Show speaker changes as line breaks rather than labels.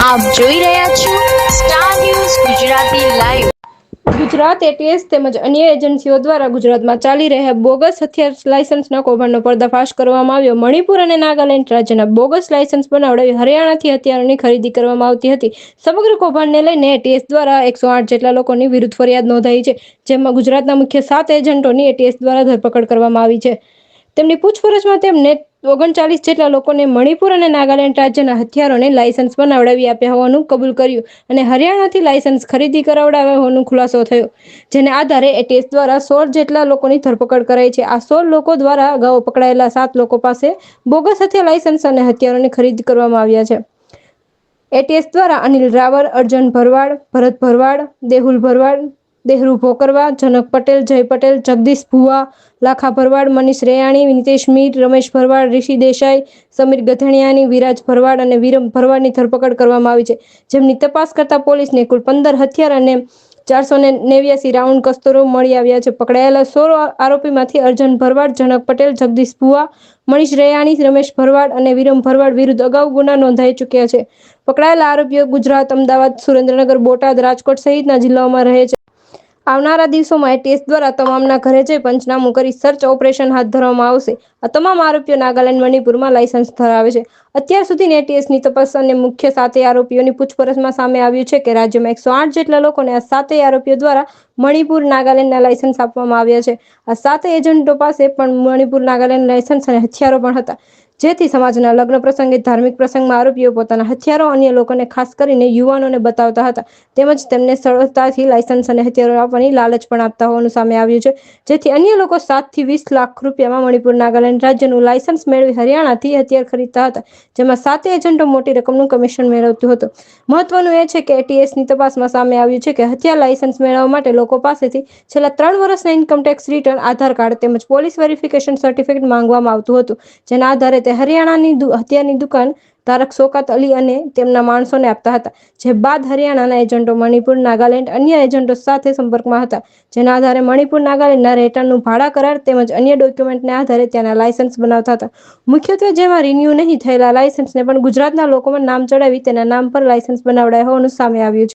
આપ જોઈ રહ્યા છો star news Gujarati live.
Gujarat ATS તેમજ અન્ય એજન્સીઓ દ્વારા ગુજરાતમાં ચાલી રહ્યા બોગસ હથિયાર લાયસન્સના કૌભાંડનો પર્દાફાશ કરવામાં આવ્યો। મણિપુર અને નાગાલેન્ડ રાજ્યના બોગસ લાયસન્સ બનાવડાવી હરિયાણાથી હથિયારોની ખરીદી કરવામાં આવતી હતી। સમગ્ર કૌભાંડને લઈને એટીએસ દ્વારા 108 જેટલા લોકોની વિરુદ્ધ ફરિયાદ નોંધાઈ છે, જેમાં ગુજરાતના મુખ્ય 7 એજન્ટોની એટીએસ દ્વારા ધરપકડ કરવામાં આવી છે। તેમની પૂછપરછમાં તેમને 39 જેટલા લોકોને મણિપુર અને નાગાલેન્ડ રાજ્યના હથિયારોને લાયસન્સ બનાવડાવી આપ્યા હોવાનું કબૂલ કર્યું અને હરિયાણાથી લાયસન્સ ખરીદી કરાવડાવ્યા હોવાનો ખુલાસો થયો, જેને આધારે એટીએસ દ્વારા 16 જેટલા લોકોની ધરપકડ કરાઈ છે। આ 16 લોકો દ્વારા અગાઉ પકડાયેલા 7 લોકો પાસે બોગસ હથિયાર લાયસન્સ અને હથિયારોની ખરીદી કરવામાં આવ્યા છે। એટીએસ દ્વારા અનિલ રાવર, અર્જન ભરવાડ, ભરત ભરવાડ, દેહુલ ભરવાડ, દેહરુ ભોકરવા, જનક પટેલ, જય પટેલ, જગદીશ ભુવા, લાખા ભરવાડ, મનીષ રેયાણી, નિતેશ મીર, રમેશ ભરવાડ, ઋષિ દેસાઈ, સમીર ગધેણિયાની, વિરાજ ભરવાડ અને વિરમ ભરવાડની ધરપકડ કરવામાં આવી છે, જેમની તપાસ કરતા પોલીસને કુલ 15 હથિયાર અને 489 રાઉન્ડ કસ્તરો મળી આવ્યા છે। પકડાયેલા 16 આરોપીમાંથી અર્જન ભરવાડ, જનક પટેલ, જગદીશ ભુવા, મનીષ રેયાણી, રમેશ ભરવાડ અને વિરમ ભરવાડ વિરુદ્ધ અગાઉ ગુના નોંધાઈ ચૂક્યા છે। પકડાયેલા આરોપીઓ ગુજરાત, અમદાવાદ, સુરેન્દ્રનગર, બોટાદ, રાજકોટ સહિતના જિલ્લાઓમાં રહે છે। આવનારા દિવસોમાં એટીએસ દ્વારા તમામના ઘરે જઈ પંચનામું કરી સર્ચ ઓપરેશન હાથ ધરવામાં આવશે। આ તમામ આરોપીઓ નાગાલેન્ડ, મણિપુરમાં લાયસન્સ ધરાવે છે। અત્યાર સુધી એટીએસની તપાસ અને મુખ્ય 7 આરોપીઓની પૂછપરછમાં સામે આવ્યું છે કે રાજ્યમાં 108 જેટલા લોકોને આ 7 આરોપીઓ દ્વારા મણિપુર, નાગાલેન્ડના લાયસન્સ આપવામાં આવ્યા છે। આ 7 એજન્ટો પાસે પણ મણિપુર, નાગાલેન્ડ લાયસન્સ અને હથિયારો પણ હતા, જેથી સમાજના લગ્ન પ્રસંગે, ધાર્મિક પ્રસંગમાં આરોપીઓ પોતાના હથિયારો અન્ય લોકોને, ખાસ કરીને યુવાનોને બતાવતા હતા, તેમજ તેમને સરળતાથી લાયસન્સ અને હથિયારો આપવાની લાલચ પણ આપતા હોવાનું સામે આવ્યું છે, જેથી અન્ય લોકો 7 થી 20 લાખ રૂપિયામાં મણિપુર, નાગાલેન્ડ રાજ્યનું લાયસન્સ મેળવી હરિયાણાથી હથિયાર ખરીદતા હતા, જેમાં 7 એજન્ટો મોટી રકમનું કમિશન મેળવતું હતું। મહત્વનું એ છે કે એટીએસની તપાસમાં સામે આવ્યું છે કે હથિયાર લાયસન્સ મેળવવા માટે લોકો પાસેથી છેલ્લા 3 વર્ષના ઇન્કમટેક્સ રિટર્ન, આધાર કાર્ડ તેમજ પોલીસ વેરિફિકેશન સર્ટિફિકેટ માંગવામાં આવતું હતું, જેના આધારે તે હરિયાણાની હથિયારની દુકાન ધારક શૌકત અલી અને તેમના માણસોને આપતા હતા, જે બાદ હરિયાણાના એજન્ટો મણિપુર, નાગાલેન્ડ અન્ય એજન્ટો સાથે સંપર્કમાં હતા, જેના આધારે મણિપુર, નાગાલેન્ડના રહેઠાણનું ભાડા કરાર તેમજ અન્ય ડોક્યુમેન્ટને આધારે ત્યાંના લાયસન્સ બનાવતા હતા। મુખ્યત્વે જેમાં રિન્યુ નહીં થયેલા લાયસન્સને પણ ગુજરાતના લોકોમાં નામ ચડાવી તેના નામ પર લાયસન્સ બનાવડાયા હોવાનું સામે આવ્યું છે।